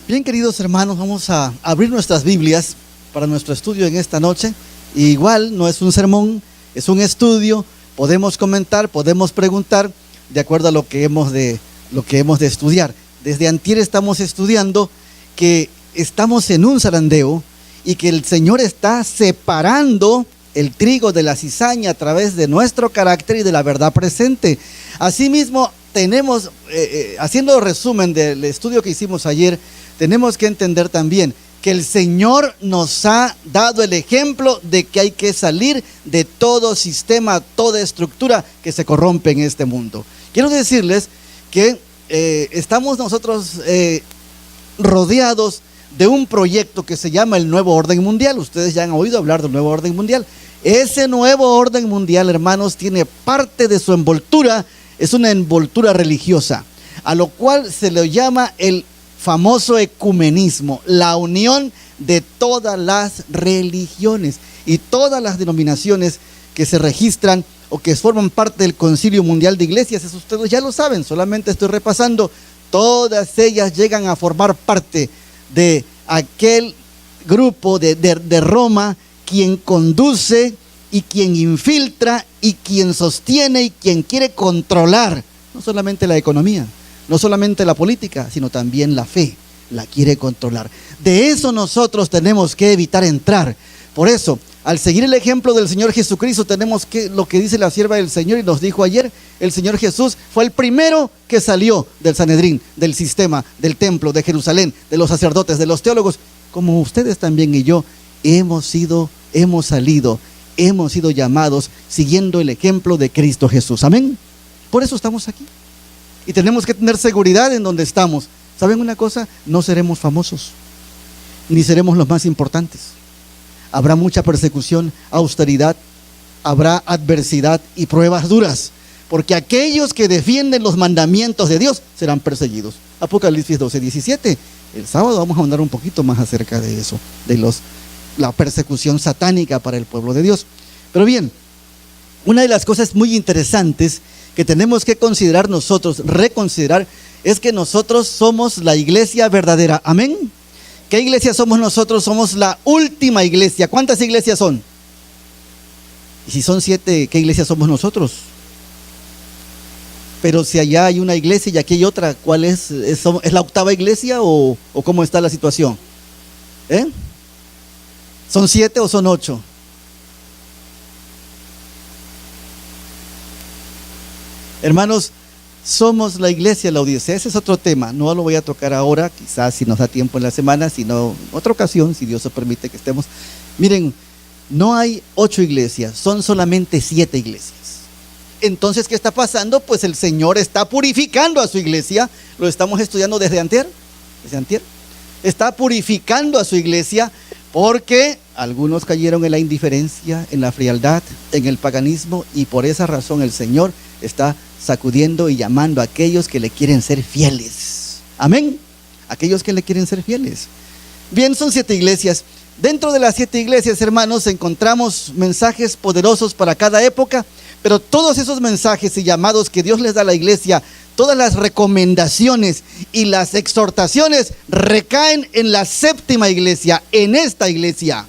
Bien, queridos hermanos, vamos a abrir nuestras Biblias para nuestro estudio en esta noche. Y igual no es un sermón, es un estudio. Podemos comentar, podemos preguntar de acuerdo a lo que hemos de estudiar. Desde antier estamos estudiando que estamos en un zarandeo y que el Señor está separando el trigo de la cizaña a través de nuestro carácter y de la verdad presente. Asimismo, tenemos, haciendo resumen del estudio que hicimos ayer, tenemos que entender también que el Señor nos ha dado el ejemplo de que hay que salir de todo sistema, toda estructura que se corrompe en este mundo. Quiero decirles que estamos nosotros rodeados de un proyecto que se llama el Nuevo Orden Mundial. Ustedes ya han oído hablar del Nuevo Orden Mundial. Ese Nuevo Orden Mundial, hermanos, tiene parte de su envoltura, es una envoltura religiosa, a lo cual se le llama el famoso ecumenismo, la unión de todas las religiones y todas las denominaciones que se registran o que forman parte del Concilio Mundial de Iglesias. Eso ustedes ya lo saben, solamente estoy repasando. Todas ellas llegan a formar parte de aquel grupo de Roma, quien conduce y quien infiltra y quien sostiene y quien quiere controlar no solamente la economía, no solamente la política, sino también la fe, la quiere controlar. De eso nosotros tenemos que evitar entrar. Por eso, al seguir el ejemplo del Señor Jesucristo, tenemos que, lo que dice la sierva del Señor y nos dijo ayer, el Señor Jesús fue el primero que salió del Sanedrín, del sistema, del templo, de Jerusalén, de los sacerdotes, de los teólogos, como ustedes también y yo hemos sido llamados siguiendo el ejemplo de Cristo Jesús. Amén. Por eso estamos aquí. Y tenemos que tener seguridad en donde estamos. ¿Saben una cosa? No seremos famosos, ni seremos los más importantes. Habrá mucha persecución, austeridad, habrá adversidad y pruebas duras, porque aquellos que defienden los mandamientos de Dios serán perseguidos. Apocalipsis 12:17. El sábado vamos a hablar un poquito más acerca de eso, de la persecución satánica para el pueblo de Dios. Pero bien, una de las cosas muy interesantes que tenemos que considerar nosotros, reconsiderar, es que nosotros somos la iglesia verdadera. Amén. ¿Qué iglesia somos nosotros? Somos la última iglesia. ¿Cuántas iglesias son? Y si son 7, ¿qué iglesia somos nosotros? Pero si allá hay una iglesia y aquí hay otra, ¿cuál es? ¿Es la octava iglesia o cómo está la situación? ¿Son 7 o son 8? Hermanos, somos la iglesia de la Odisea. Ese es otro tema, no lo voy a tocar ahora, quizás si nos da tiempo en la semana, sino otra ocasión, si Dios nos permite que estemos. Miren, no hay 8 iglesias, son solamente 7 iglesias. Entonces, ¿qué está pasando? Pues el Señor está purificando a su iglesia. Lo estamos estudiando desde antier. Está purificando a su iglesia porque algunos cayeron en la indiferencia, en la frialdad, en el paganismo, y por esa razón el Señor está sacudiendo y llamando a aquellos que le quieren ser fieles. Amén. Aquellos que le quieren ser fieles. Bien, son 7 iglesias. Dentro de las 7 iglesias, hermanos, encontramos mensajes poderosos para cada época, pero todos esos mensajes y llamados que Dios les da a la iglesia, todas las recomendaciones y las exhortaciones recaen en la 7ª iglesia, en esta iglesia.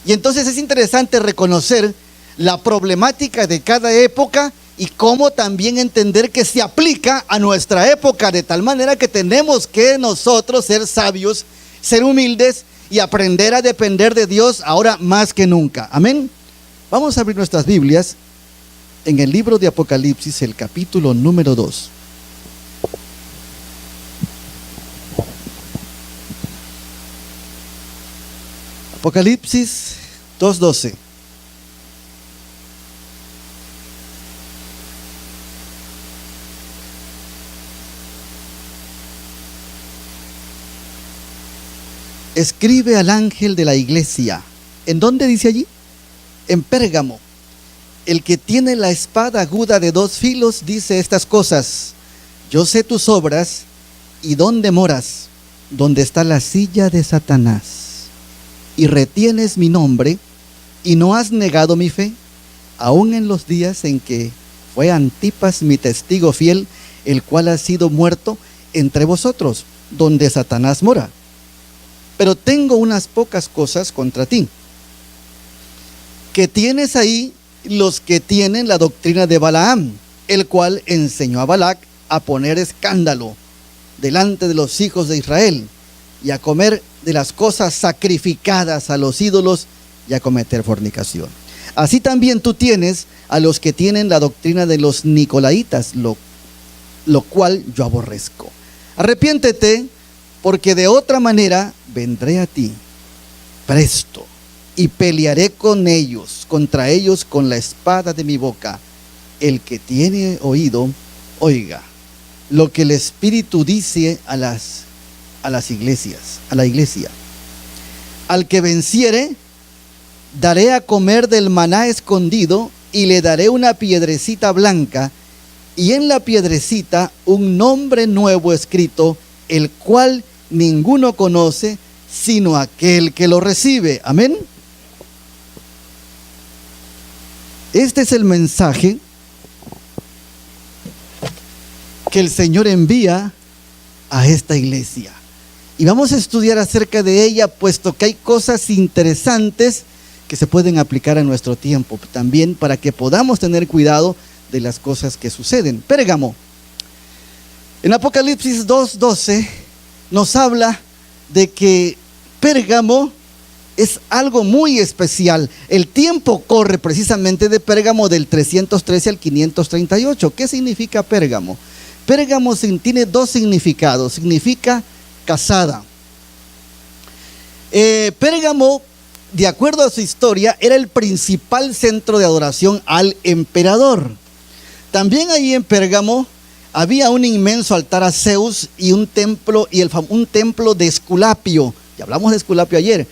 Y entonces es interesante reconocer la problemática de cada época y cómo también entender que se aplica a nuestra época, de tal manera que tenemos que nosotros ser sabios, ser humildes y aprender a depender de Dios ahora más que nunca. Amén. Vamos a abrir nuestras Biblias en el libro de Apocalipsis, el capítulo número 2. Apocalipsis 2:12. Escribe al ángel de la iglesia. ¿En dónde dice allí? En Pérgamo. El que tiene la espada aguda de 2 filos dice estas cosas: yo sé tus obras y dónde moras, donde está la silla de Satanás, y retienes mi nombre y no has negado mi fe, aun en los días en que fue Antipas mi testigo fiel, el cual ha sido muerto entre vosotros. donde Satanás mora. Pero tengo unas pocas cosas contra ti, que tienes ahí los que tienen la doctrina de Balaam, el cual enseñó a Balac a poner escándalo delante de los hijos de Israel y a comer de las cosas sacrificadas a los ídolos y a cometer fornicación. Así también tú tienes a los que tienen la doctrina de los nicolaitas, lo cual yo aborrezco. Arrepiéntete, porque de otra manera vendré a ti presto y pelearé contra ellos con la espada de mi boca. El que tiene oído, oiga lo que el Espíritu dice a las iglesias, a la iglesia. Al que venciere, daré a comer del maná escondido y le daré una piedrecita blanca y en la piedrecita un nombre nuevo escrito, el cual ninguno conoce sino aquel que lo recibe. Amén. Este es el mensaje que el Señor envía a esta iglesia. Y vamos a estudiar acerca de ella, puesto que hay cosas interesantes que se pueden aplicar a nuestro tiempo también, para que podamos tener cuidado de las cosas que suceden. Pérgamo. En Apocalipsis 2:12 nos habla de que Pérgamo es algo muy especial. El tiempo corre precisamente de Pérgamo del 313 al 538. ¿Qué significa Pérgamo? Pérgamo tiene dos significados. Significa casada. Pérgamo, de acuerdo a su historia, era el principal centro de adoración al emperador. También allí en Pérgamo había un inmenso altar a Zeus y un templo de Esculapio. Ya hablamos de Esculapio ayer.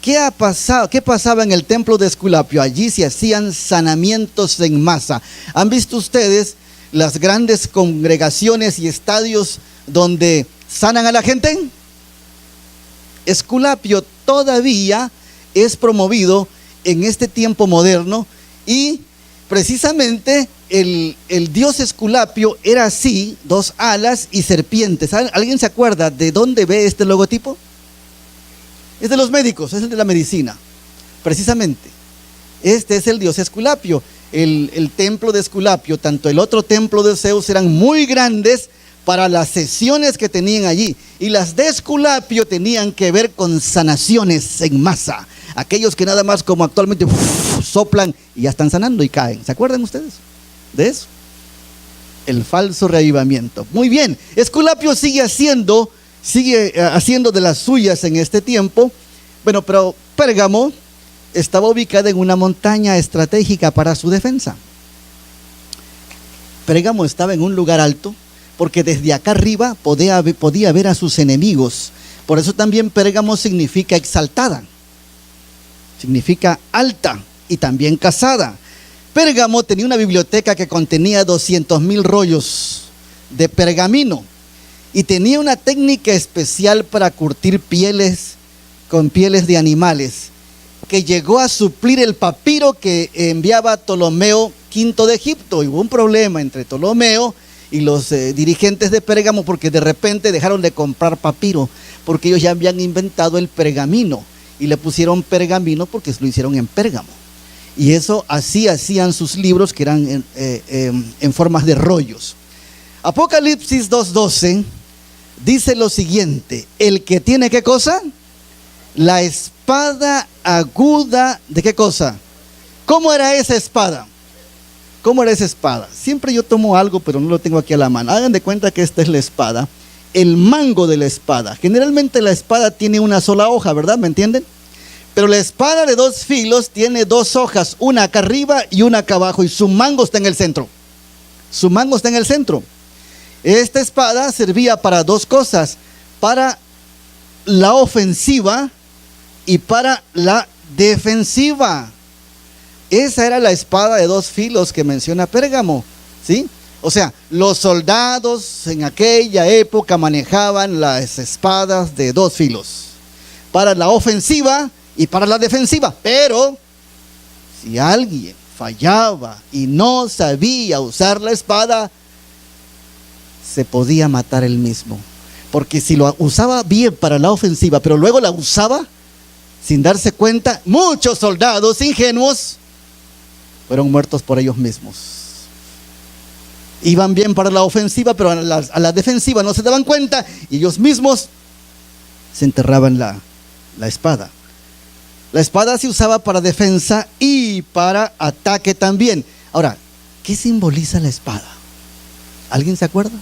¿Qué pasaba en el templo de Esculapio? Allí se hacían sanamientos en masa. ¿Han visto ustedes las grandes congregaciones y estadios donde sanan a la gente? Esculapio todavía es promovido en este tiempo moderno, y precisamente el dios Esculapio era así, dos alas y serpientes. ¿Alguien se acuerda de dónde ve este logotipo? Es de los médicos, es el de la medicina, precisamente. Este es el dios Esculapio. El templo de Esculapio, tanto el otro templo de Zeus, eran muy grandes para las sesiones que tenían allí, y las de Esculapio tenían que ver con sanaciones en masa. Aquellos que nada más, como actualmente, soplan y ya están sanando y caen. ¿Se acuerdan ustedes de eso? El falso reavivamiento. Muy bien, Esculapio sigue haciendo de las suyas en este tiempo. Bueno, pero Pérgamo estaba ubicada en una montaña estratégica para su defensa. Pérgamo estaba en un lugar alto, porque desde acá arriba podía ver a sus enemigos. Por eso también Pérgamo significa exaltada, significa alta y también casada. Pérgamo tenía una biblioteca que contenía 200,000 rollos de pergamino, y tenía una técnica especial para curtir pieles con pieles de animales, que llegó a suplir el papiro que enviaba Ptolomeo V de Egipto. Y hubo un problema entre Ptolomeo y los dirigentes de Pérgamo, porque de repente dejaron de comprar papiro, porque ellos ya habían inventado el pergamino y le pusieron pergamino porque lo hicieron en Pérgamo. Y eso así hacían sus libros, que eran en formas de rollos. Apocalipsis 2:12 dice lo siguiente: el que tiene, ¿qué cosa? La espada aguda, ¿de qué cosa? ¿Cómo era esa espada? ¿Cómo era esa espada? Siempre yo tomo algo, pero no lo tengo aquí a la mano. Hagan de cuenta que esta es la espada, el mango de la espada. Generalmente la espada tiene una sola hoja, ¿verdad? ¿Me entienden? Pero la espada de 2 filos tiene 2 hojas, una acá arriba y una acá abajo, y su mango está en el centro. Su mango está en el centro. Esta espada servía para 2 cosas: para la ofensiva y para la defensiva. Esa era la espada de 2 filos que menciona Pérgamo, ¿sí? O sea, los soldados en aquella época manejaban las espadas de 2 filos para la ofensiva y para la defensiva. Pero si alguien fallaba y no sabía usar la espada, se podía matar él mismo. Porque si lo usaba bien para la ofensiva, pero luego la usaba sin darse cuenta, muchos soldados ingenuos fueron muertos por ellos mismos. Iban bien para la ofensiva, pero a la defensiva no se daban cuenta y ellos mismos se enterraban la espada. La espada se usaba para defensa y para ataque también. Ahora, ¿qué simboliza la espada? ¿Alguien se acuerda?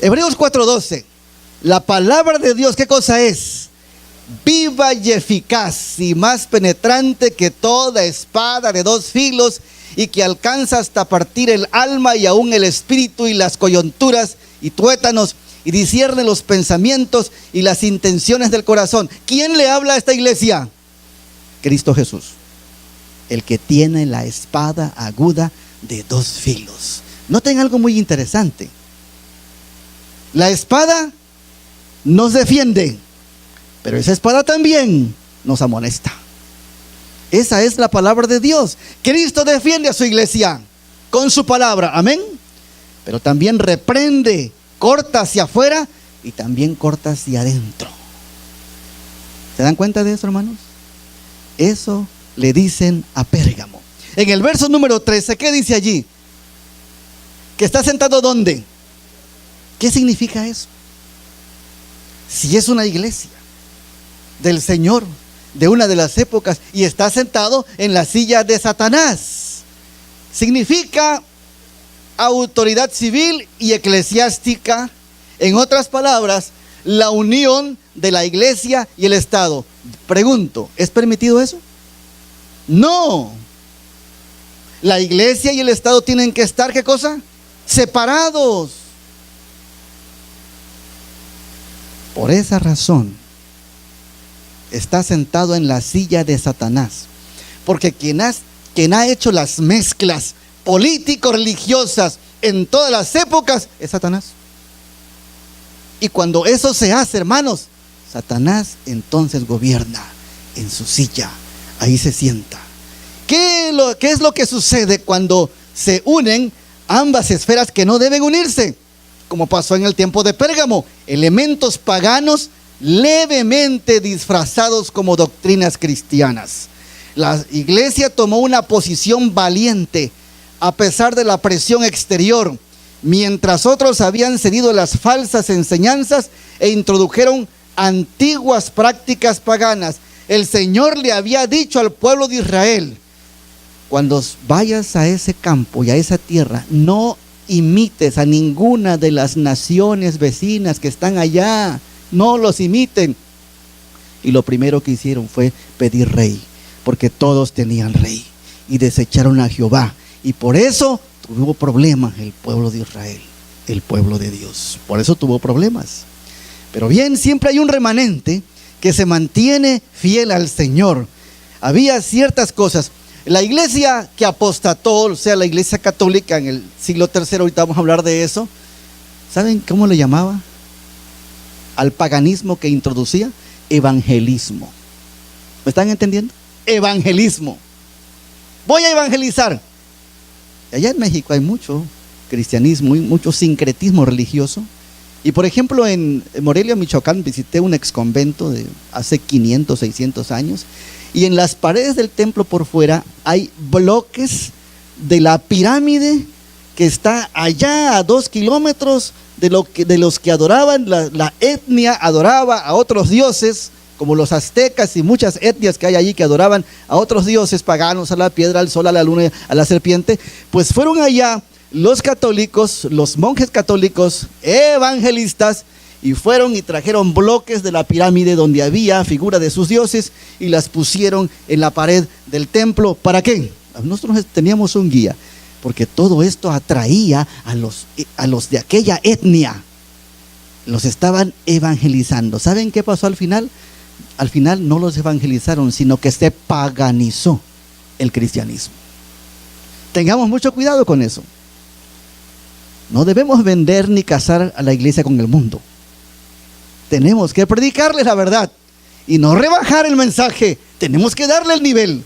Hebreos 4:12. La palabra de Dios, ¿qué cosa es? Viva y eficaz y más penetrante que toda espada de dos filos y que alcanza hasta partir el alma y aún el espíritu y las coyunturas y tuétanos y discierne los pensamientos y las intenciones del corazón. ¿Quién le habla a esta iglesia? Cristo Jesús, el que tiene la espada aguda de dos filos. Noten algo muy interesante. La espada nos defiende, pero esa espada también nos amonesta. Esa es la palabra de Dios. Cristo defiende a su iglesia con su palabra, amén. Pero también reprende, corta hacia afuera y también corta hacia adentro. ¿Se dan cuenta de eso, hermanos? Eso le dicen a Pérgamo. En el verso número 13, ¿qué dice allí? ¿Que está sentado dónde? ¿Qué significa eso? Si es una iglesia del Señor de una de las épocas y está sentado en la silla de Satanás, significa autoridad civil y eclesiástica. En otras palabras, la unión de la iglesia y el Estado. Pregunto, ¿es permitido eso? No. La iglesia y el Estado tienen que estar, ¿qué cosa? Separados. Por esa razón está sentado en la silla de Satanás, porque quien ha hecho las mezclas político-religiosas en todas las épocas es Satanás. Y cuando eso se hace, hermanos, Satanás entonces gobierna en su silla, ahí se sienta. ¿Qué es lo que sucede cuando se unen ambas esferas que no deben unirse? Como pasó en el tiempo de Pérgamo, elementos paganos levemente disfrazados como doctrinas cristianas. La iglesia tomó una posición valiente a pesar de la presión exterior, mientras otros habían cedido las falsas enseñanzas e introdujeron antiguas prácticas paganas. El Señor le había dicho al pueblo de Israel: cuando vayas a ese campo y a esa tierra, no imites a ninguna de las naciones vecinas que están allá, no los imiten. Y lo primero que hicieron fue pedir rey, porque todos tenían rey, y desecharon a Jehová, y por eso tuvo problemas el pueblo de Israel, el pueblo de Dios, por eso tuvo problemas. Pero bien, siempre hay un remanente que se mantiene fiel al Señor. Había ciertas cosas. La iglesia que apostató, o sea, la iglesia católica en el siglo III, ahorita vamos a hablar de eso. ¿Saben cómo le llamaba al paganismo que introducía? Evangelismo. ¿Me están entendiendo? Evangelismo. Voy a evangelizar. Allá en México hay mucho cristianismo y mucho sincretismo religioso. Y por ejemplo en Morelia, Michoacán, visité un exconvento de hace 500, 600 años. Y en las paredes del templo por fuera hay bloques de la pirámide que está allá a 2 kilómetros de los que adoraban. La etnia adoraba a otros dioses, como los aztecas y muchas etnias que hay allí que adoraban a otros dioses paganos, a la piedra, al sol, a la luna, a la serpiente. Pues fueron allá los católicos, los monjes católicos, evangelistas, y fueron y trajeron bloques de la pirámide donde había figura de sus dioses y las pusieron en la pared del templo. ¿Para qué? Nosotros teníamos un guía, porque todo esto atraía a los de aquella etnia. Los estaban evangelizando. ¿Saben qué pasó al final? Al final no los evangelizaron, sino que se paganizó el cristianismo. Tengamos mucho cuidado con eso. No debemos vender ni casar a la iglesia con el mundo. Tenemos que predicarles la verdad y no rebajar el mensaje. Tenemos que darle el nivel.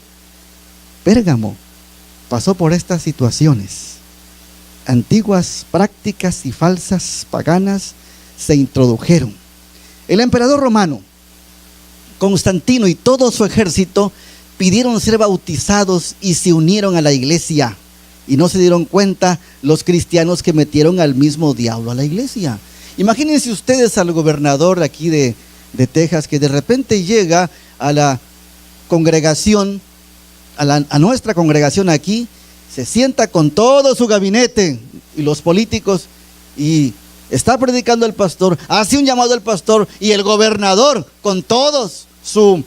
Pérgamo pasó por estas situaciones. Antiguas prácticas y falsas paganas se introdujeron. El emperador romano, Constantino, y todo su ejército pidieron ser bautizados y se unieron a la iglesia. Y no se dieron cuenta los cristianos que metieron al mismo diablo a la iglesia. Imagínense ustedes al gobernador aquí de Texas, que de repente llega a la congregación, a nuestra congregación aquí, se sienta con todo su gabinete y los políticos, y está predicando el pastor, hace un llamado al pastor, y el gobernador con todos su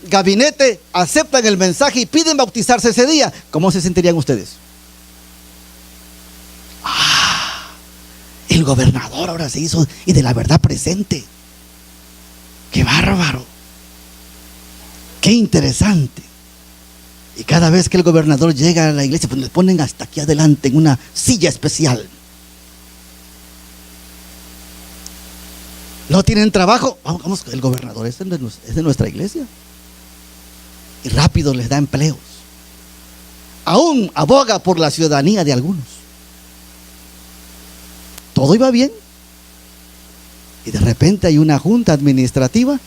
gabinete aceptan el mensaje y piden bautizarse ese día. ¿Cómo se sentirían ustedes? El gobernador ahora se hizo y de la verdad presente. ¡Qué bárbaro! ¡Qué interesante! Y cada vez que el gobernador llega a la iglesia, pues le ponen hasta aquí adelante en una silla especial. ¿No tienen trabajo? Vamos, el gobernador es de nuestra iglesia. Y rápido les da empleos. Aún aboga por la ciudadanía de algunos. Todo iba bien. Y de repente hay una junta administrativa,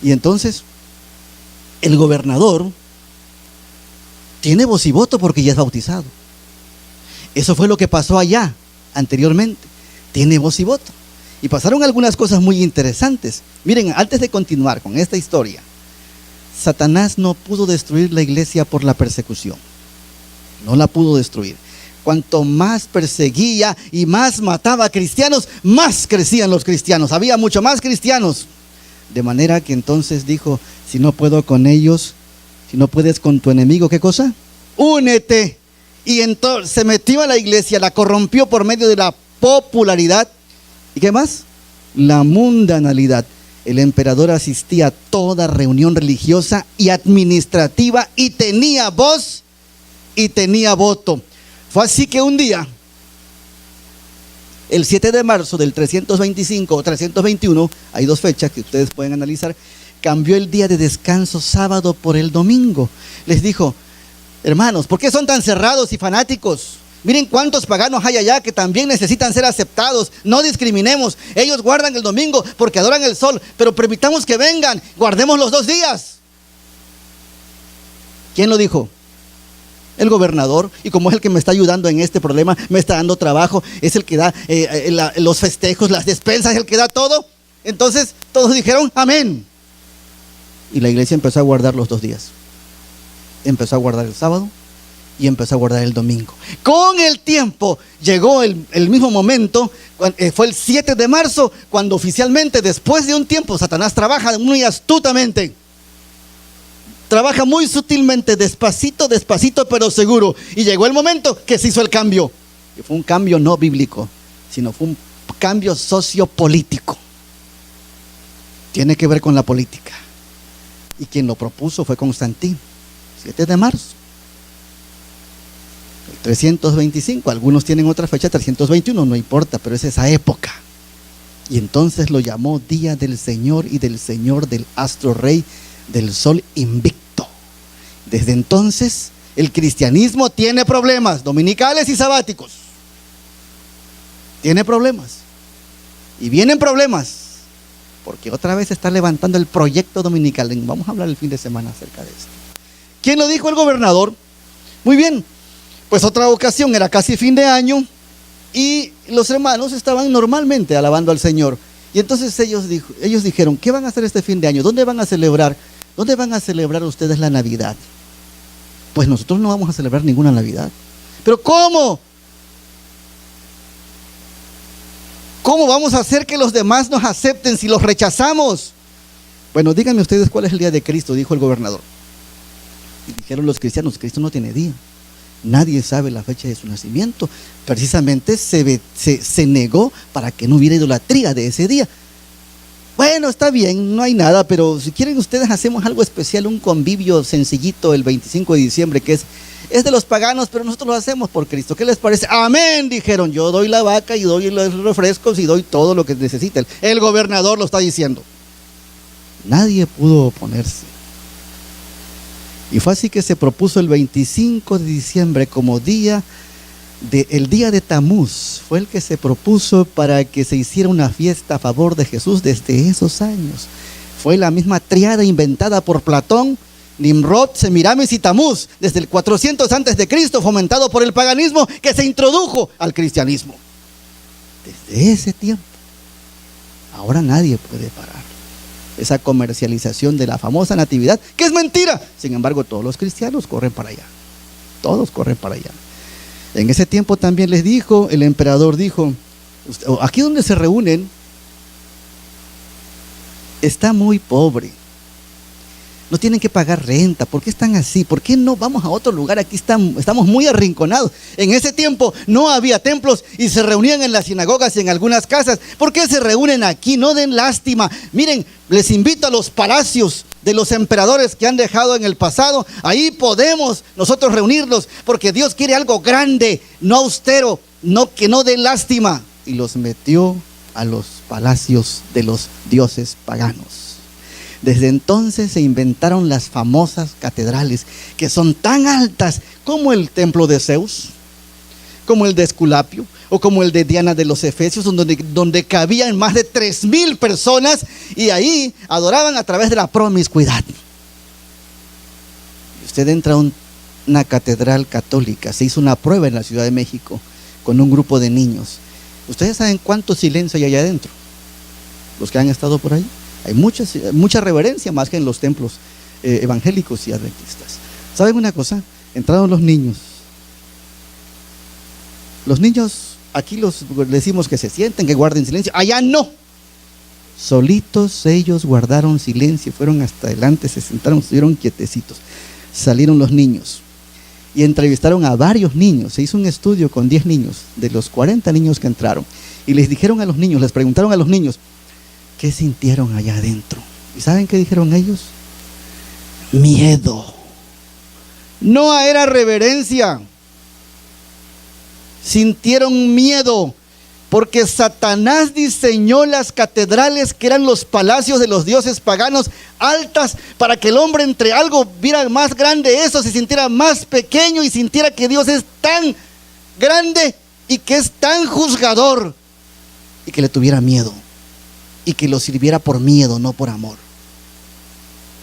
y entonces el gobernador tiene voz y voto porque ya es bautizado. Eso fue lo que pasó allá anteriormente. Tiene voz y voto. Y pasaron algunas cosas muy interesantes. Miren, antes de continuar con esta historia, Satanás no pudo destruir la iglesia por la persecución. No la pudo destruir. Cuanto más perseguía y más mataba a cristianos, más crecían los cristianos. Había mucho más cristianos. De manera que entonces dijo: si no puedo con ellos, si no puedes con tu enemigo, ¿qué cosa? Únete. Y entonces se metió a la iglesia, la corrompió por medio de la popularidad. ¿Y qué más? La mundanalidad. El emperador asistía a toda reunión religiosa y administrativa y tenía voz y tenía voto. Fue así que un día, el 7 de marzo del 325 o 321, hay dos fechas que ustedes pueden analizar, cambió el día de descanso sábado por el domingo. Les dijo: hermanos, ¿por qué son tan cerrados y fanáticos? Miren cuántos paganos hay allá que también necesitan ser aceptados. No discriminemos. Ellos guardan el domingo porque adoran el sol, pero permitamos que vengan. Guardemos los 2 días. ¿Quién lo dijo? El gobernador. Y como es el que me está ayudando en este problema, me está dando trabajo, es el que da los festejos, las despensas, es el que da todo. Entonces todos dijeron amén. Y la iglesia empezó a guardar los 2 días. Empezó a guardar el sábado y empezó a guardar el domingo. Con el tiempo llegó el mismo momento, fue el 7 de marzo, cuando oficialmente, después de un tiempo, Satanás trabaja muy astutamente, trabaja muy sutilmente, despacito, despacito, pero seguro. Y llegó el momento que se hizo el cambio. Y fue un cambio no bíblico, sino fue un cambio sociopolítico. Tiene que ver con la política. Y quien lo propuso fue Constantino. 7 de marzo. El 325, algunos tienen otra fecha, 321, no importa, pero es esa época. Y entonces lo llamó Día del Señor y del Señor del astro rey del sol invicto. Desde entonces el cristianismo tiene problemas dominicales y sabáticos. Tiene problemas. Y vienen problemas porque otra vez se está levantando el proyecto dominical. Vamos a hablar el fin de semana acerca de esto. ¿Quién lo dijo? El gobernador. Muy bien, pues otra ocasión, era casi fin de año, y los hermanos estaban normalmente alabando al Señor. Y entonces ellos dijeron: ¿qué van a hacer este fin de año? ¿Dónde van a celebrar? ¿Dónde van a celebrar ustedes la Navidad? Pues nosotros no vamos a celebrar ninguna Navidad. ¿Pero cómo? ¿Cómo vamos a hacer que los demás nos acepten si los rechazamos? Bueno, díganme ustedes cuál es el día de Cristo, dijo el gobernador. Y dijeron los cristianos: Cristo no tiene día. Nadie sabe la fecha de su nacimiento. Precisamente se negó para que no hubiera idolatría de ese día. Bueno, está bien, no hay nada, pero si quieren ustedes hacemos algo especial, un convivio sencillito el 25 de diciembre, que es de los paganos, pero nosotros lo hacemos por Cristo. ¿Qué les parece? Amén, dijeron. Yo doy la vaca y doy los refrescos y doy todo lo que necesiten. El gobernador lo está diciendo. Nadie pudo oponerse. Y fue así que se propuso el 25 de diciembre como día El día de Tamuz fue el que se propuso para que se hiciera una fiesta a favor de Jesús desde esos años. Fue la misma tríada inventada por Platón, Nimrod, Semiramis y Tamuz, desde el 400 antes de Cristo, fomentado por el paganismo, que se introdujo al cristianismo. Desde ese tiempo, ahora nadie puede parar esa comercialización de la famosa natividad, que es mentira. Sin embargo, todos los cristianos corren para allá. Todos corren para allá. En ese tiempo también les dijo, el emperador dijo, aquí donde se reúnen está muy pobre, no tienen que pagar renta. ¿Por qué están así? ¿Por qué no vamos a otro lugar? Aquí estamos muy arrinconados. En ese tiempo no había templos y se reunían en las sinagogas y en algunas casas. ¿Por qué se reúnen aquí? No den lástima. Miren, les invito a los palacios de los emperadores que han dejado en el pasado. Ahí podemos nosotros reunirnos, porque Dios quiere algo grande, no austero, que no dé lástima. Y los metió a los palacios de los dioses paganos. Desde entonces se inventaron las famosas catedrales, que son tan altas como el templo de Zeus, como el de Esculapio, o como el de Diana de los Efesios, donde cabían más de 3,000 personas, y ahí adoraban a través de la promiscuidad. Usted entra a una catedral católica, se hizo una prueba en la Ciudad de México con un grupo de niños. ¿Ustedes saben cuánto silencio hay allá adentro? Los que han estado por ahí. Hay mucha reverencia, más que en los templos evangélicos y adventistas. ¿Saben una cosa? Entraron los niños. Los niños, aquí les decimos que se sienten, que guarden silencio. Allá no. Solitos ellos guardaron silencio, fueron hasta adelante, se sentaron, estuvieron quietecitos. Salieron los niños y entrevistaron a varios niños. Se hizo un estudio con 10 niños, de los 40 niños que entraron. Y les dijeron a los niños, les preguntaron a los niños, ¿qué sintieron allá adentro? ¿Y saben qué dijeron ellos? Miedo. No era reverencia. Sintieron miedo, porque Satanás diseñó las catedrales, que eran los palacios de los dioses paganos, altas, para que el hombre entre algo viera más grande eso, se sintiera más pequeño y sintiera que Dios es tan grande y que es tan juzgador, y que le tuviera miedo. Y que lo sirviera por miedo, no por amor.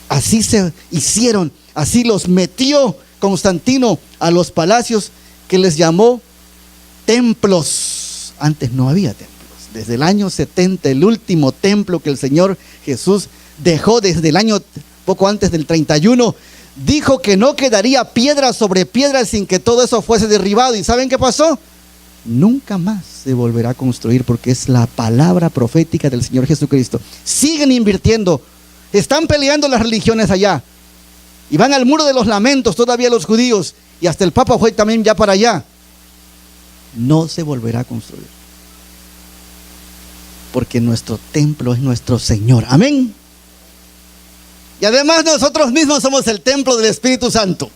Así se hicieron, así los metió Constantino a los palacios, que les llamó templos. Antes no había templos. Desde el año 70, el último templo que el Señor Jesús dejó, desde el año poco antes del 31, dijo que no quedaría piedra sobre piedra sin que todo eso fuese derribado. ¿Y saben qué pasó? Nunca más se volverá a construir, porque es la palabra profética del Señor Jesucristo. Siguen invirtiendo, están peleando las religiones allá, y van al muro de los lamentos todavía los judíos, y hasta el Papa fue también ya para allá. No se volverá a construir, porque nuestro templo es nuestro Señor. Amén. Y además nosotros mismos somos el templo del Espíritu Santo.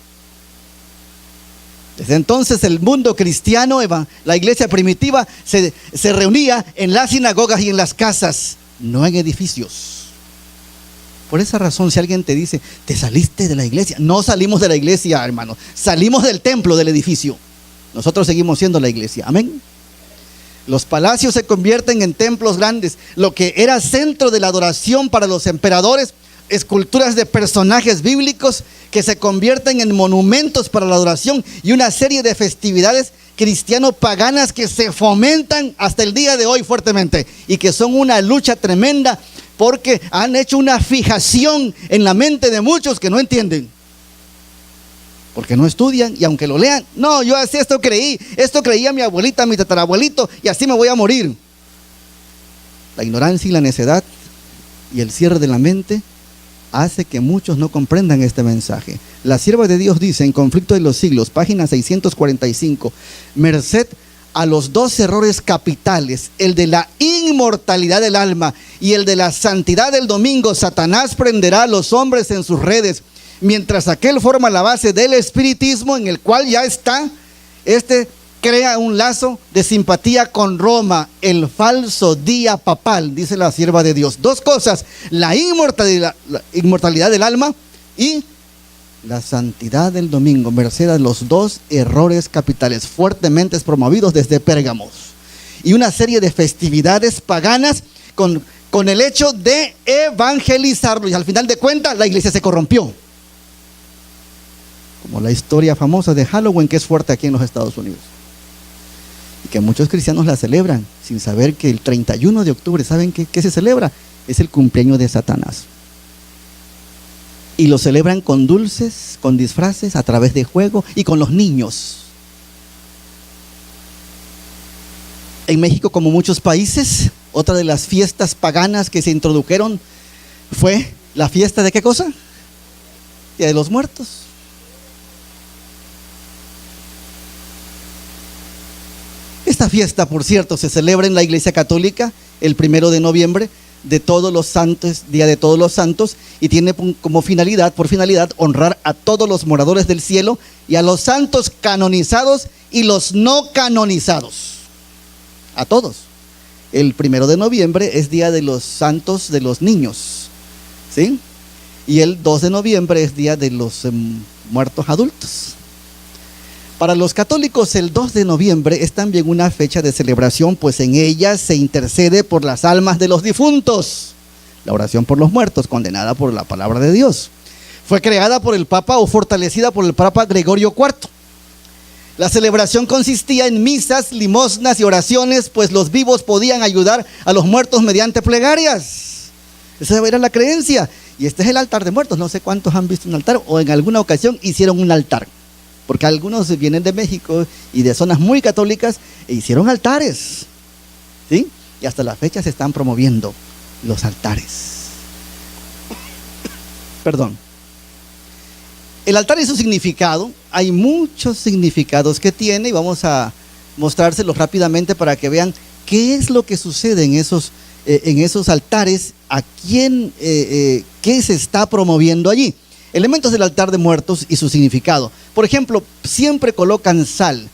Desde entonces el mundo cristiano, la iglesia primitiva, se reunía en las sinagogas y en las casas, no en edificios. Por esa razón, si alguien te dice, ¿te saliste de la iglesia? No salimos de la iglesia, hermano. Salimos del templo, del edificio. Nosotros seguimos siendo la iglesia. Amén. Los palacios se convierten en templos grandes. Lo que era centro de la adoración para los emperadores, esculturas de personajes bíblicos que se convierten en monumentos para la adoración, y una serie de festividades cristiano-paganas que se fomentan hasta el día de hoy fuertemente, y que son una lucha tremenda, porque han hecho una fijación en la mente de muchos que no entienden, porque no estudian, y aunque lo lean, no, yo así esto creía mi abuelita, mi tatarabuelito, y así me voy a morir. La ignorancia y la necedad y el cierre de la mente hace que muchos no comprendan este mensaje. La sierva de Dios dice en Conflicto de los Siglos, página 645, merced a los dos errores capitales, el de la inmortalidad del alma y el de la santidad del domingo, Satanás prenderá a los hombres en sus redes, mientras aquel forma la base del espiritismo, en el cual ya está, crea un lazo de simpatía con Roma, el falso día papal, dice la sierva de Dios. Dos cosas: la inmortalidad del alma y la santidad del domingo, merced a los dos errores capitales fuertemente promovidos desde Pérgamo, y una serie de festividades paganas con el hecho de evangelizarlo, y al final de cuentas la iglesia se corrompió, como la historia famosa de Halloween, que es fuerte aquí en los Estados Unidos, y que muchos cristianos la celebran sin saber que el 31 de octubre, ¿saben qué se celebra? Es el cumpleaños de Satanás. Y lo celebran con dulces, con disfraces, a través de juego y con los niños. En México, como muchos países, otra de las fiestas paganas que se introdujeron fue la fiesta de ¿qué cosa? Día de los Muertos. Esta fiesta, por cierto, se celebra en la Iglesia Católica el 1 de noviembre de todos los santos, Día de Todos los Santos, y tiene como finalidad, honrar a todos los moradores del cielo y a los santos canonizados y los no canonizados. A todos. El 1 de noviembre es Día de los Santos de los Niños, ¿sí? Y el 2 de noviembre es Día de los Muertos Adultos. Para los católicos, el 2 de noviembre es también una fecha de celebración, pues en ella se intercede por las almas de los difuntos. La oración por los muertos, condenada por la palabra de Dios. Fue creada por el Papa o fortalecida por el Papa Gregorio IV. La celebración consistía en misas, limosnas y oraciones, pues los vivos podían ayudar a los muertos mediante plegarias. Esa era la creencia. Y este es el altar de muertos. No sé cuántos han visto un altar o en alguna ocasión hicieron un altar. Porque algunos vienen de México y de zonas muy católicas e hicieron altares, ¿sí? Y hasta la fecha se están promoviendo los altares. Perdón. El altar y su significado, hay muchos significados que tiene y vamos a mostrárselos rápidamente para que vean qué es lo que sucede en esos altares, a quién, qué se está promoviendo allí. Elementos del altar de muertos y su significado. Por ejemplo, siempre colocan sal.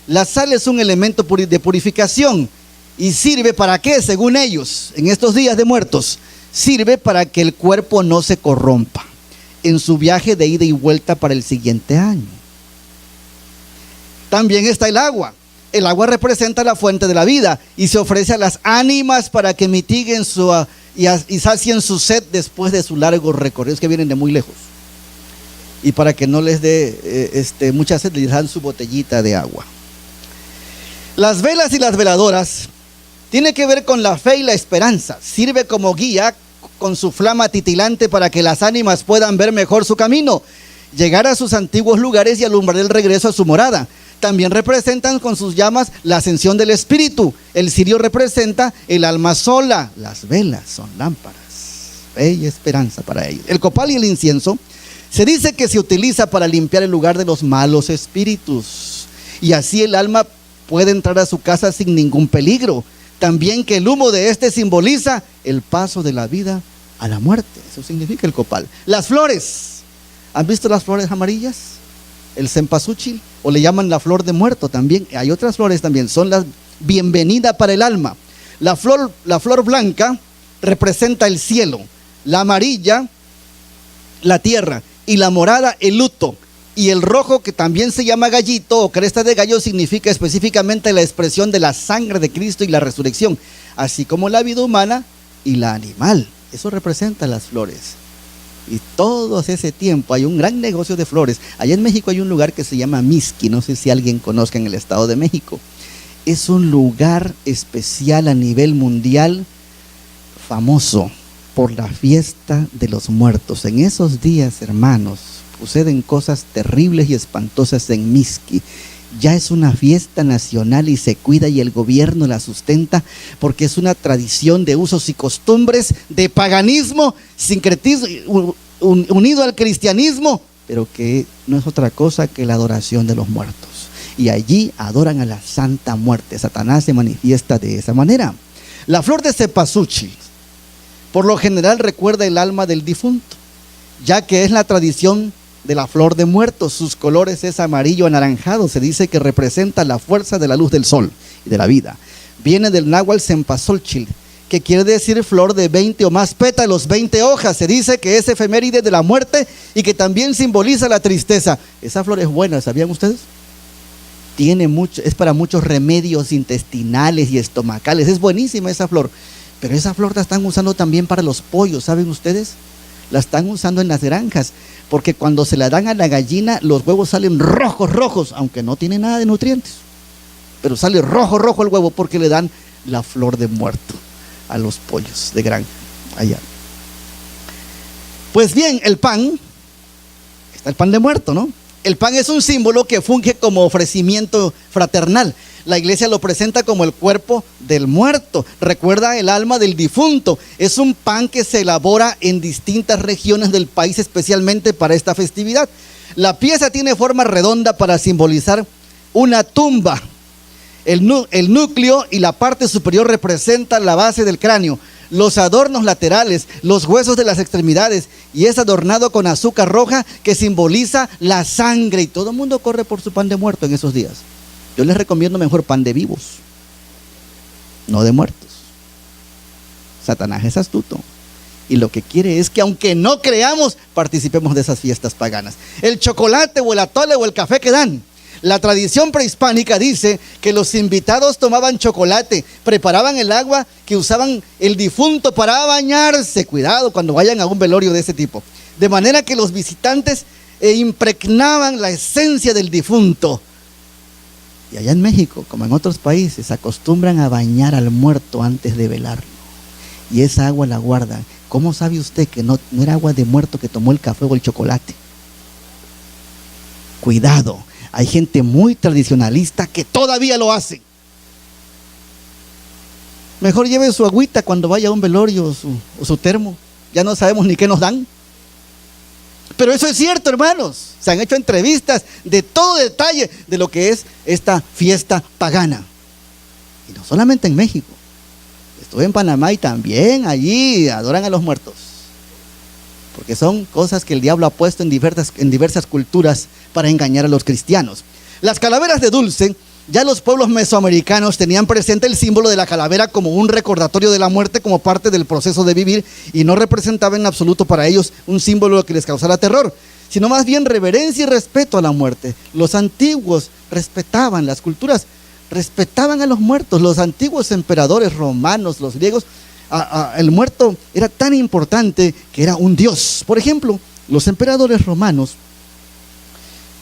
La sal es un elemento de purificación y sirve para qué, según ellos, en estos días de muertos, sirve para que el cuerpo no se corrompa en su viaje de ida y vuelta para el siguiente año. También está el agua. El agua representa la fuente de la vida y se ofrece a las ánimas para que mitiguen y sacien su sed después de su largo recorrido, es que vienen de muy lejos. Y para que no les dé mucha sed, les dan su botellita de agua. Las velas y las veladoras tienen que ver con la fe y la esperanza. Sirve como guía con su flama titilante para que las ánimas puedan ver mejor su camino, llegar a sus antiguos lugares y alumbrar el regreso a su morada. También representan con sus llamas la ascensión del espíritu. El cirio representa el alma sola. Las velas son lámparas, fe y esperanza para ellos. El copal y el incienso se dice que se utiliza para limpiar el lugar de los malos espíritus y así el alma puede entrar a su casa sin ningún peligro. También que el humo de este simboliza el paso de la vida a la muerte. Eso significa el copal. Las flores. ¿Han visto las flores amarillas? El cempasúchil, o le llaman la flor de muerto también. Hay otras flores también, son la bienvenida para el alma. La flor blanca representa el cielo, la amarilla la tierra y la morada el luto, y el rojo, que también se llama gallito o cresta de gallo, significa específicamente la expresión de la sangre de Cristo y la resurrección, así como la vida humana y la animal. Eso representa las flores. Y todo ese tiempo hay un gran negocio de flores. Allá en México hay un lugar que se llama Mixqui, no sé si alguien conozca, en el Estado de México. Es un lugar especial a nivel mundial, famoso por la fiesta de los muertos. En esos días, hermanos, suceden cosas terribles y espantosas en Mixqui. Ya es una fiesta nacional y se cuida, y el gobierno la sustenta porque es una tradición de usos y costumbres, de paganismo, sincretismo, unido al cristianismo, pero que no es otra cosa que la adoración de los muertos. Y allí adoran a la Santa Muerte. Satanás se manifiesta de esa manera. La flor de cempasúchil por lo general recuerda el alma del difunto, ya que es la tradición de la flor de muertos. Sus colores es amarillo anaranjado. Se dice que representa la fuerza de la luz del sol y de la vida. Viene del náhuatl cempasúchil, que quiere decir flor de 20 o más pétalos, 20 hojas. Se dice que es efeméride de la muerte y que también simboliza la tristeza. Esa flor es buena, ¿sabían ustedes? Es para muchos remedios intestinales y estomacales. Es buenísima esa flor. Pero esa flor la están usando también para los pollos, ¿saben ustedes? La están usando en las granjas, porque cuando se la dan a la gallina, los huevos salen rojos, aunque no tiene nada de nutrientes. Pero sale rojo el huevo porque le dan la flor de muerto a los pollos de granja allá. Pues bien, el pan, está el pan de muerto, ¿no? El pan es un símbolo que funge como ofrecimiento fraternal. La iglesia lo presenta como el cuerpo del muerto. Recuerda el alma del difunto. Es un pan que se elabora en distintas regiones del país, especialmente para esta festividad. La pieza tiene forma redonda para simbolizar una tumba. El núcleo y la parte superior representan la base del cráneo, los adornos laterales, los huesos de las extremidades, y es adornado con azúcar roja que simboliza la sangre. Y todo el mundo corre por su pan de muerto en esos días. Yo les recomiendo mejor pan de vivos, no de muertos. Satanás es astuto y lo que quiere es que, aunque no creamos, participemos de esas fiestas paganas. El chocolate o el atole o el café que dan. La tradición prehispánica dice que los invitados tomaban chocolate, preparaban el agua que usaban el difunto para bañarse. Cuidado cuando vayan a un velorio de ese tipo. De manera que los visitantes impregnaban la esencia del difunto. Y allá en México, como en otros países, acostumbran a bañar al muerto antes de velarlo. Y esa agua la guardan. ¿Cómo sabe usted que no era agua de muerto que tomó el café o el chocolate? Cuidado. Hay gente muy tradicionalista que todavía lo hace. Mejor lleve su agüita cuando vaya a un velorio o su termo. Ya no sabemos ni qué nos dan. Pero eso es cierto, hermanos. Se han hecho entrevistas de todo detalle de lo que es esta fiesta pagana. Y no solamente en México. Estuve en Panamá y también allí adoran a los muertos. Porque son cosas que el diablo ha puesto en diversas culturas para engañar a los cristianos. Las calaveras de dulce, ya los pueblos mesoamericanos tenían presente el símbolo de la calavera como un recordatorio de la muerte, como parte del proceso de vivir, y no representaba en absoluto para ellos un símbolo que les causara terror, sino más bien reverencia y respeto a la muerte. Los antiguos respetaban, las culturas respetaban a los muertos. Los antiguos emperadores romanos, los griegos, el muerto era tan importante que era un dios. Por ejemplo, los emperadores romanos,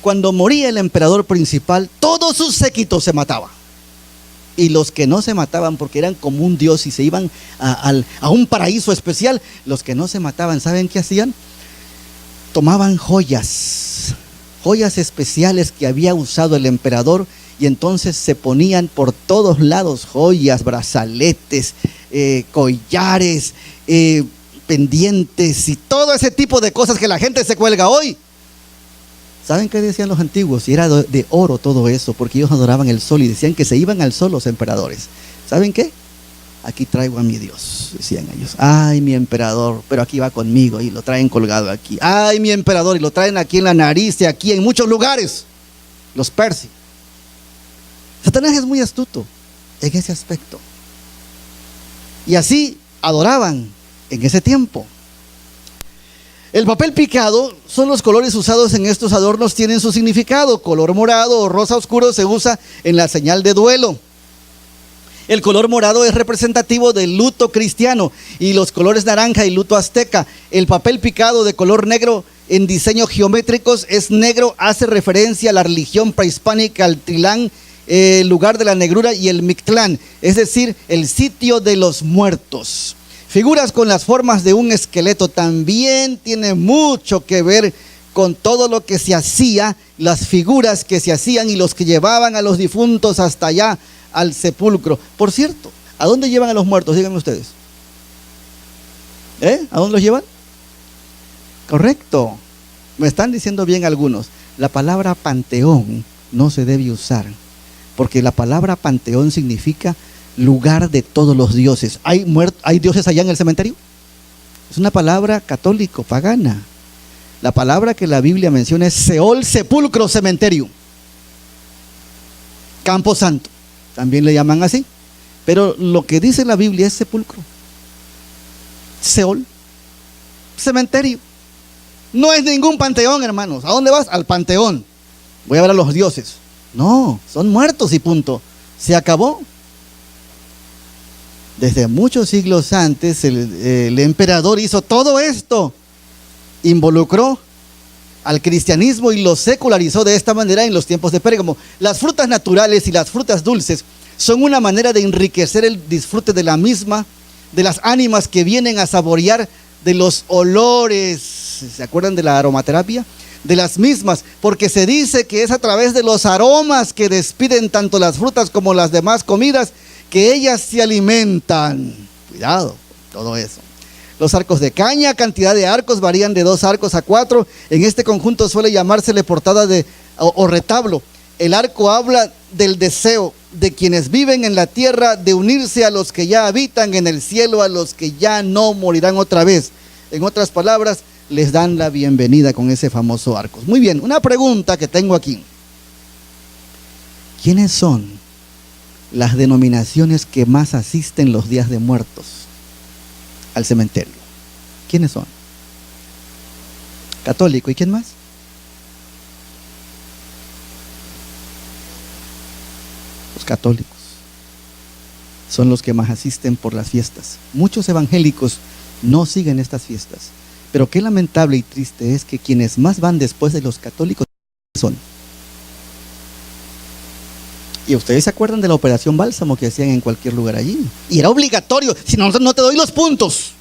cuando moría el emperador principal, todo su séquito se mataba. Y los que no se mataban, porque eran como un dios y se iban a un paraíso especial, los que no se mataban, ¿saben qué hacían? Tomaban joyas especiales que había usado el emperador, y entonces se ponían por todos lados joyas, brazaletes, collares, pendientes y todo ese tipo de cosas que la gente se cuelga hoy. ¿Saben qué decían los antiguos? Y era de oro todo eso, porque ellos adoraban el sol y decían que se iban al sol los emperadores. ¿Saben qué? Aquí traigo a mi Dios, decían ellos. Ay, mi emperador, pero aquí va conmigo, y lo traen colgado aquí. Ay, mi emperador, y lo traen aquí en la nariz y aquí en muchos lugares. Los persiguen. Satanás es muy astuto en ese aspecto. Y así adoraban en ese tiempo. El papel picado son los colores usados en estos adornos, tienen su significado. Color morado o rosa oscuro se usa en la señal de duelo. El color morado es representativo del luto cristiano, y los colores naranja y luto azteca. El papel picado de color negro en diseños geométricos es negro, hace referencia a la religión prehispánica, al Trilán, el lugar de la negrura, y el Mictlán, es decir, el sitio de los muertos. Figuras con las formas de un esqueleto también tiene mucho que ver con todo lo que se hacía, las figuras que se hacían y los que llevaban a los difuntos hasta allá al sepulcro. Por cierto, ¿a dónde llevan a los muertos? Díganme ustedes. ¿A dónde los llevan? Correcto. Me están diciendo bien algunos. La palabra panteón no se debe usar, porque la palabra panteón significa lugar de todos los dioses. ¿Hay dioses allá en el cementerio? Es una palabra católico, pagana. La palabra que la Biblia menciona es Seol, sepulcro, cementerio. Campo Santo, también le llaman así. Pero lo que dice la Biblia es sepulcro. Seol, cementerio. No es ningún panteón, hermanos. ¿A dónde vas? Al panteón. Voy a ver a los dioses. No, son muertos y punto. Se acabó. Desde muchos siglos antes, el emperador hizo todo esto. Involucró al cristianismo y lo secularizó de esta manera en los tiempos de Pérgamo. Las frutas naturales y las frutas dulces son una manera de enriquecer el disfrute de la misma, de las ánimas que vienen a saborear de los olores. ¿Se acuerdan de la aromaterapia? De las mismas, porque se dice que es a través de los aromas que despiden tanto las frutas como las demás comidas que ellas se alimentan. Cuidado con todo eso. Los arcos de caña, cantidad de arcos varían de 2 arcos a 4. En este conjunto suele llamársele portada o retablo. El arco habla del deseo de quienes viven en la tierra de unirse a los que ya habitan en el cielo, a los que ya no morirán otra vez. En otras palabras, les dan la bienvenida con ese famoso arco. Muy bien, una pregunta que tengo aquí. ¿Quiénes son las denominaciones que más asisten los días de muertos al cementerio? ¿Quiénes son? Católico, ¿y quién más? Los católicos son los que más asisten por las fiestas. Muchos evangélicos no siguen estas fiestas, pero qué lamentable y triste es que quienes más van después de los católicos son. Y ustedes se acuerdan de la operación Bálsamo que hacían en cualquier lugar allí, y era obligatorio, si no, no te doy los puntos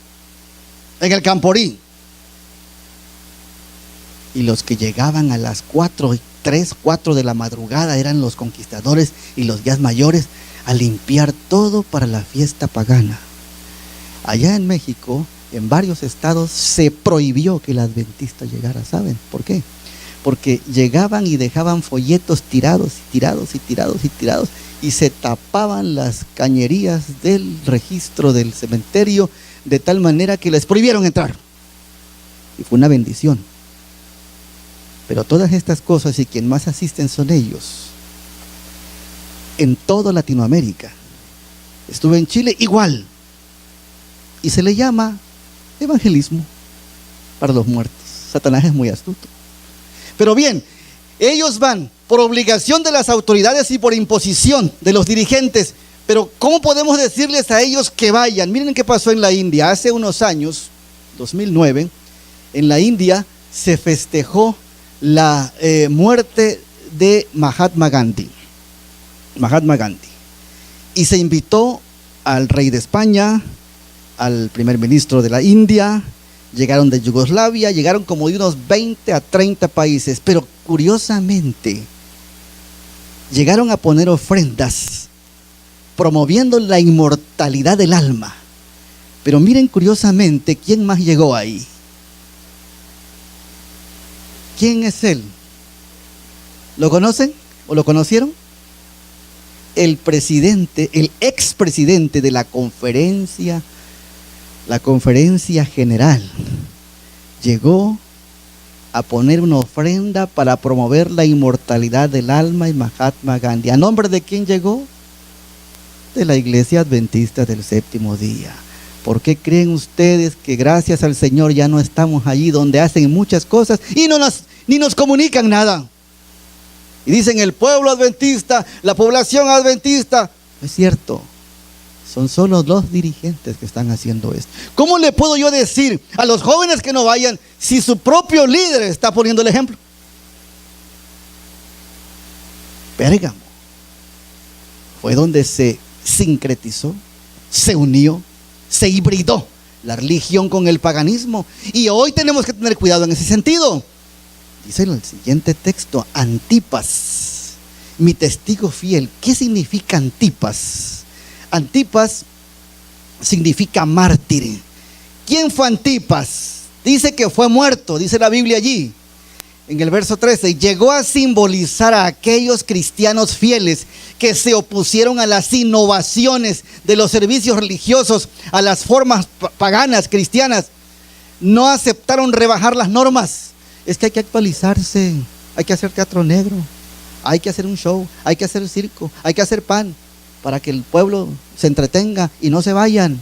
en el Camporí. Y los que llegaban a las 3, 4 de la madrugada eran los conquistadores y los días mayores a limpiar todo para la fiesta pagana. Allá en México, en varios estados, se prohibió que el adventista llegara. ¿Saben por qué? Porque llegaban y dejaban folletos tirados y se tapaban las cañerías del registro del cementerio de tal manera que les prohibieron entrar. Y fue una bendición. Pero todas estas cosas, y quien más asisten son ellos. En toda Latinoamérica. Estuve en Chile igual. Y se le llama evangelismo para los muertos. Satanás es muy astuto. Pero bien, ellos van por obligación de las autoridades y por imposición de los dirigentes. Pero ¿cómo podemos decirles a ellos que vayan? Miren qué pasó en la India. Hace unos años, 2009, en la India se festejó la muerte de Mahatma Gandhi. Y se invitó al rey de España, al primer ministro de la India, llegaron de Yugoslavia, llegaron como de unos 20 a 30 países, pero curiosamente llegaron a poner ofrendas promoviendo la inmortalidad del alma. Pero miren curiosamente quién más llegó ahí. ¿Quién es él? ¿Lo conocen o lo conocieron? El presidente, el expresidente de la conferencia general, llegó a poner una ofrenda para promover la inmortalidad del alma y Mahatma Gandhi. ¿A nombre de quién llegó? De la Iglesia Adventista del Séptimo Día. ¿Por qué creen ustedes que gracias al Señor ya no estamos allí donde hacen muchas cosas y ni nos comunican nada? Y dicen el pueblo adventista, la población adventista. No es cierto. Son solo los dirigentes que están haciendo esto. ¿Cómo le puedo yo decir a los jóvenes que no vayan si su propio líder está poniendo el ejemplo? Pérgamo fue donde se sincretizó, se unió, se hibridó la religión con el paganismo. Y hoy tenemos que tener cuidado en ese sentido. Dice el siguiente texto: Antipas, mi testigo fiel. ¿Qué significa Antipas? Antipas significa mártir. ¿Quién fue Antipas? Dice que fue muerto, dice la Biblia allí. En el verso 13, llegó a simbolizar a aquellos cristianos fieles que se opusieron a las innovaciones de los servicios religiosos, a las formas paganas cristianas. No aceptaron rebajar las normas. Es que hay que actualizarse, hay que hacer teatro negro, hay que hacer un show, hay que hacer circo, hay que hacer pan para que el pueblo se entretenga y no se vayan.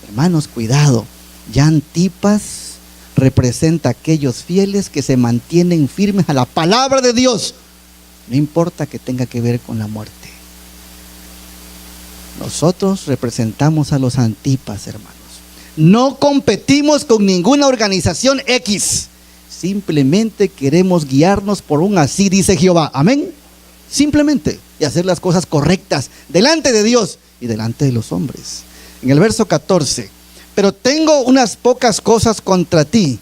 Hermanos, cuidado. Y Antipas representa a aquellos fieles que se mantienen firmes a la palabra de Dios, no importa que tenga que ver con la muerte. Nosotros representamos a los Antipas, hermanos. No competimos con ninguna organización X. Simplemente queremos guiarnos por un así dice Jehová. Amén. Simplemente, y hacer las cosas correctas delante de Dios y delante de los hombres. En el verso 14, pero tengo unas pocas cosas contra ti,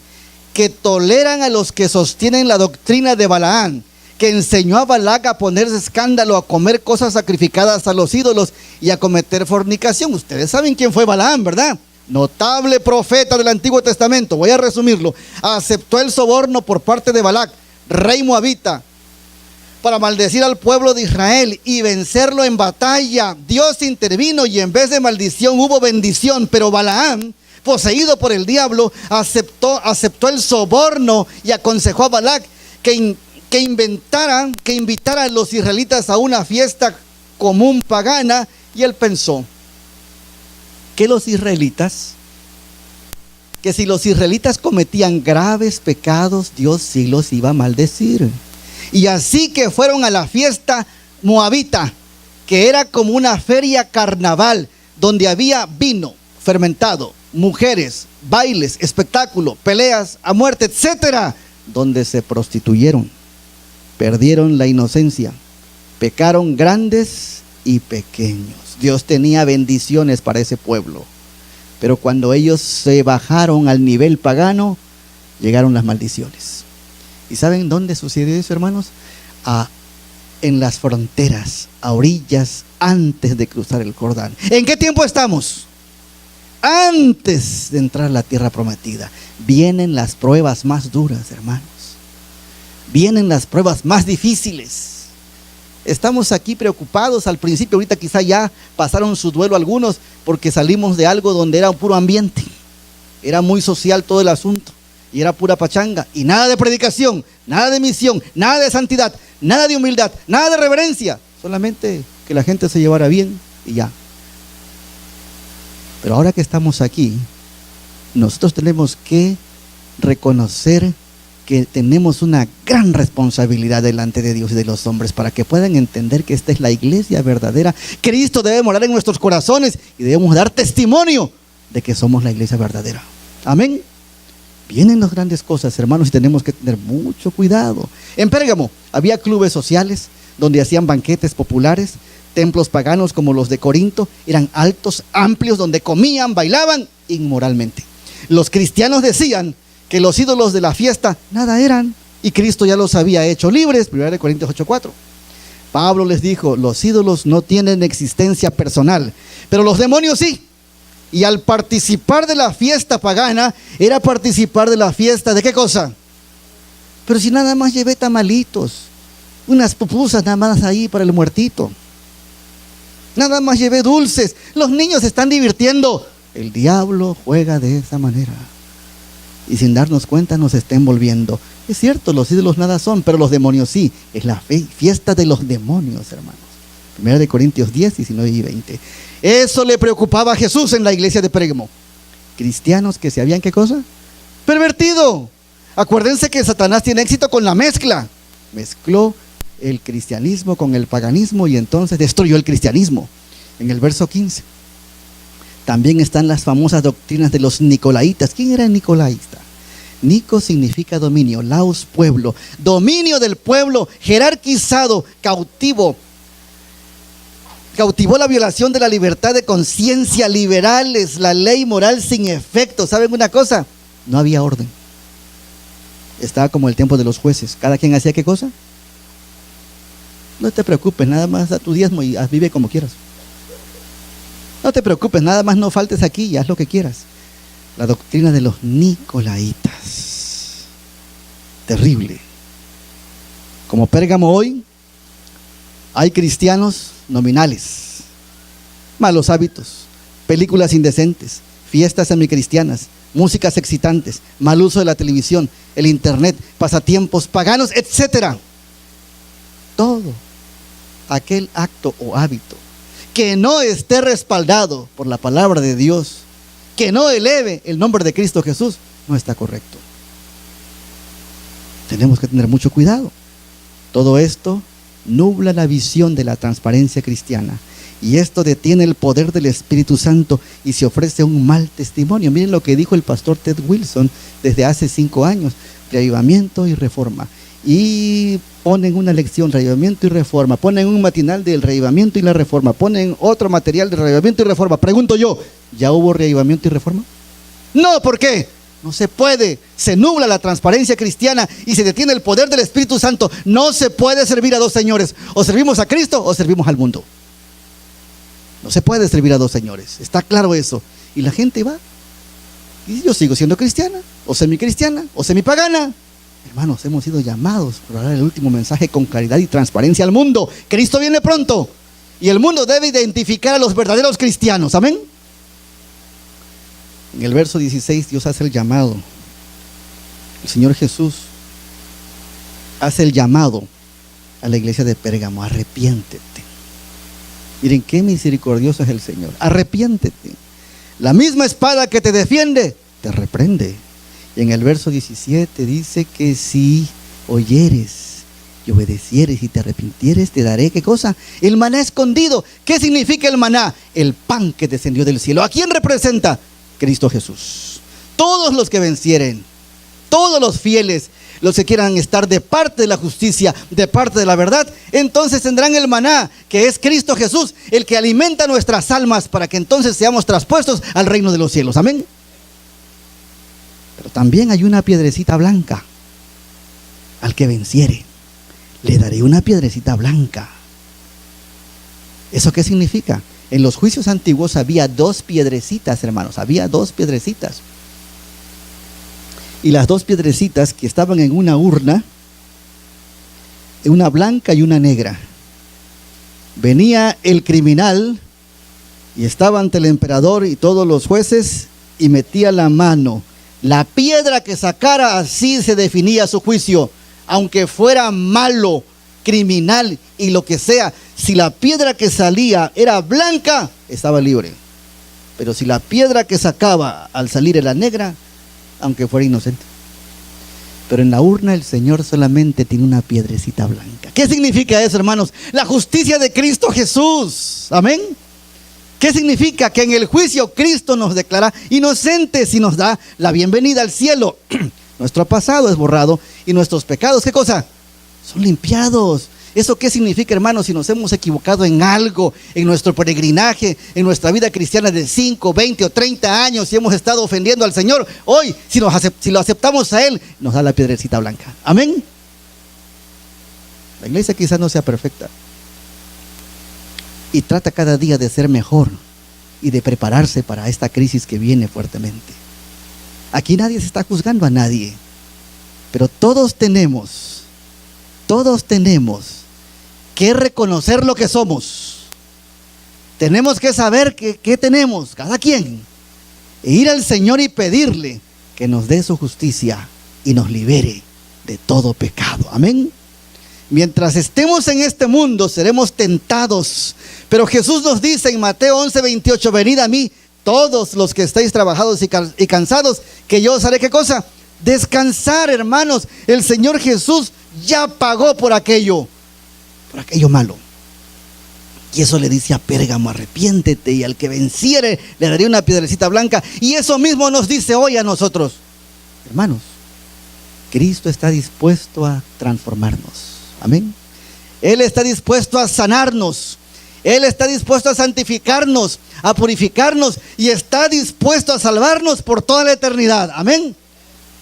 que toleran a los que sostienen la doctrina de Balaam, que enseñó a Balac a ponerse escándalo, a comer cosas sacrificadas a los ídolos y a cometer fornicación. Ustedes saben quién fue Balaam, ¿verdad? Notable profeta del Antiguo Testamento. Voy a resumirlo. Aceptó el soborno por parte de Balac, rey moabita, para maldecir al pueblo de Israel y vencerlo en batalla. Dios intervino y en vez de maldición hubo bendición. Pero Balaam, poseído por el diablo, aceptó el soborno y aconsejó a Balac que invitara a los israelitas a una fiesta común pagana. Y él pensó que si los israelitas cometían graves pecados, Dios sí los iba a maldecir. Y así que fueron a la fiesta moabita, que era como una feria carnaval, donde había vino fermentado, mujeres, bailes, espectáculo, peleas a muerte, etcétera, donde se prostituyeron, perdieron la inocencia, pecaron grandes y pequeños. Dios tenía bendiciones para ese pueblo, pero cuando ellos se bajaron al nivel pagano, llegaron las maldiciones. ¿Y saben dónde sucedió eso, hermanos? En las fronteras, a orillas, antes de cruzar el Jordán. ¿En qué tiempo estamos? Antes de entrar a la tierra prometida. Vienen las pruebas más duras, hermanos. Vienen las pruebas más difíciles. Estamos aquí preocupados al principio. Ahorita quizá ya pasaron su duelo algunos, porque salimos de algo donde era un puro ambiente. Era muy social todo el asunto. Y era pura pachanga. Y nada de predicación, nada de misión, nada de santidad, nada de humildad, nada de reverencia. Solamente que la gente se llevara bien y ya. Pero ahora que estamos aquí, nosotros tenemos que reconocer que tenemos una gran responsabilidad delante de Dios y de los hombres, para que puedan entender que esta es la iglesia verdadera. Cristo debe morar en nuestros corazones y debemos dar testimonio de que somos la iglesia verdadera. Amén. Vienen las grandes cosas, hermanos, y tenemos que tener mucho cuidado. En Pérgamo había clubes sociales donde hacían banquetes populares. Templos paganos como los de Corinto eran altos, amplios, donde comían, bailaban inmoralmente. Los cristianos decían que los ídolos de la fiesta nada eran, y Cristo ya los había hecho libres. 1 Corintios 8:4. Pablo les dijo: los ídolos no tienen existencia personal, pero los demonios sí. Y al participar de la fiesta pagana, era participar de la fiesta ¿de qué cosa? Pero si nada más llevé tamalitos, unas pupusas nada más ahí para el muertito, nada más llevé dulces, los niños se están divirtiendo. El diablo juega de esa manera, y sin darnos cuenta nos está envolviendo. Es cierto, los ídolos nada son, pero los demonios sí. Es la fiesta de los demonios, hermanos. 1 Corintios 10, 19 y 20. Eso le preocupaba a Jesús en la iglesia de Pérgamo. Cristianos que se habían, ¿qué cosa? Pervertido. Acuérdense que Satanás tiene éxito con la mezcla. Mezcló el cristianismo con el paganismo y entonces destruyó el cristianismo. En el verso 15 también están las famosas doctrinas de los nicolaitas. ¿Quién era el nicolaita? Nico significa dominio, laos pueblo, dominio del pueblo, jerarquizado, cautivo. Cautivó la violación de la libertad de conciencia, liberales, la ley moral sin efecto. ¿Saben una cosa? No había orden. Estaba como el tiempo de los jueces. Cada quien hacía ¿qué cosa? No te preocupes, nada más da tu diezmo y vive como quieras. No te preocupes, nada más no faltes aquí y haz lo que quieras. La doctrina de los nicolaitas. Terrible. Como Pérgamo hoy, hay cristianos nominales, malos hábitos, películas indecentes, fiestas semicristianas, músicas excitantes, mal uso de la televisión, el internet, pasatiempos paganos, etcétera. Todo aquel acto o hábito que no esté respaldado por la palabra de Dios que no eleve el nombre de Cristo Jesús, no está correcto. Tenemos que tener mucho cuidado. Todo esto nubla la visión de la transparencia cristiana. Y esto detiene el poder del Espíritu Santo y se ofrece un mal testimonio. Miren lo que dijo el pastor Ted Wilson desde hace 5 años. Reavivamiento y reforma. Y ponen una lección, reavivamiento y reforma. Ponen un matinal del reavivamiento y la reforma. Ponen otro material de reavivamiento y reforma. Pregunto yo, ¿ya hubo reavivamiento y reforma? No, ¿por qué? No se puede, se nubla la transparencia cristiana y se detiene el poder del Espíritu Santo. No se puede servir a dos señores. O servimos a Cristo o servimos al mundo. No se puede servir a dos señores. Está claro eso. Y la gente va. Y yo sigo siendo cristiana, o semicristiana, o semipagana. Hermanos, hemos sido llamados por dar el último mensaje con claridad y transparencia al mundo. Cristo viene pronto. Y el mundo debe identificar a los verdaderos cristianos. Amén. En el verso 16 Dios hace el llamado. El Señor Jesús hace el llamado a la iglesia de Pérgamo. Arrepiéntete. Miren qué misericordioso es el Señor. Arrepiéntete. La misma espada que te defiende, te reprende. Y en el verso 17 dice que si oyeres y obedecieres y te arrepintieres, te daré, ¿qué cosa? El maná escondido. ¿Qué significa el maná? El pan que descendió del cielo. ¿A quién representa? Cristo Jesús. Todos los que vencieren, todos los fieles, los que quieran estar de parte de la justicia, de parte de la verdad, entonces tendrán el maná, que es Cristo Jesús, el que alimenta nuestras almas para que entonces seamos traspuestos al reino de los cielos. Amén. Pero también hay una piedrecita blanca. Al que venciere, le daré una piedrecita blanca. ¿Eso qué significa? En los juicios antiguos había 2 piedrecitas, hermanos. Había 2 piedrecitas. Y las 2 piedrecitas que estaban en una urna, una blanca y una negra. Venía el criminal y estaba ante el emperador y todos los jueces y metía la mano. La piedra que sacara, así se definía su juicio. Aunque fuera malo, criminal y lo que sea, si la piedra que salía era blanca, estaba libre. Pero si la piedra que sacaba al salir era negra, aunque fuera inocente. Pero en la urna el Señor solamente tiene una piedrecita blanca. ¿Qué significa eso, hermanos? La justicia de Cristo Jesús. Amén. ¿Qué significa? Que en el juicio Cristo nos declara inocentes y nos da la bienvenida al cielo. Nuestro pasado es borrado y nuestros pecados, ¿qué cosa? Son limpiados. ¿Eso qué significa, hermanos? Si nos hemos equivocado en algo, en nuestro peregrinaje, en nuestra vida cristiana de 5, 20 o 30 años, y hemos estado ofendiendo al Señor, hoy, si lo aceptamos a Él, nos da la piedrecita blanca. Amén. La iglesia quizás no sea perfecta y trata cada día de ser mejor y de prepararse para esta crisis que viene fuertemente. Aquí nadie se está juzgando a nadie, pero todos tenemos que reconocer lo que somos. Tenemos que saber qué tenemos, cada quien, e ir al Señor y pedirle que nos dé su justicia y nos libere de todo pecado. Amén. Mientras estemos en este mundo seremos tentados, pero Jesús nos dice en Mateo 11:28, venid a mí todos los que estáis trabajados y cansados, que yo os haré, ¿qué cosa? Descansar, hermanos. El Señor Jesús ya pagó por aquello malo. Y eso le dice a Pérgamo, arrepiéntete, y al que venciere le daré una piedrecita blanca. Y eso mismo nos dice hoy a nosotros. Hermanos, Cristo está dispuesto a transformarnos. Amén. Él está dispuesto a sanarnos. Él está dispuesto a santificarnos, a purificarnos, y está dispuesto a salvarnos por toda la eternidad. Amén.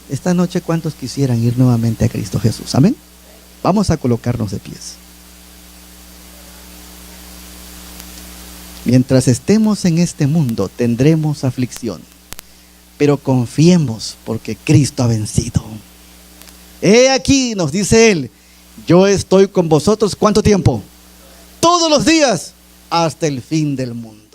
Esta noche, ¿cuántos quisieran ir nuevamente a Cristo Jesús? Amén. Vamos a colocarnos de pies. Mientras estemos en este mundo tendremos aflicción, pero confiemos porque Cristo ha vencido. He aquí, nos dice Él, yo estoy con vosotros, ¿cuánto tiempo? Todos los días, hasta el fin del mundo.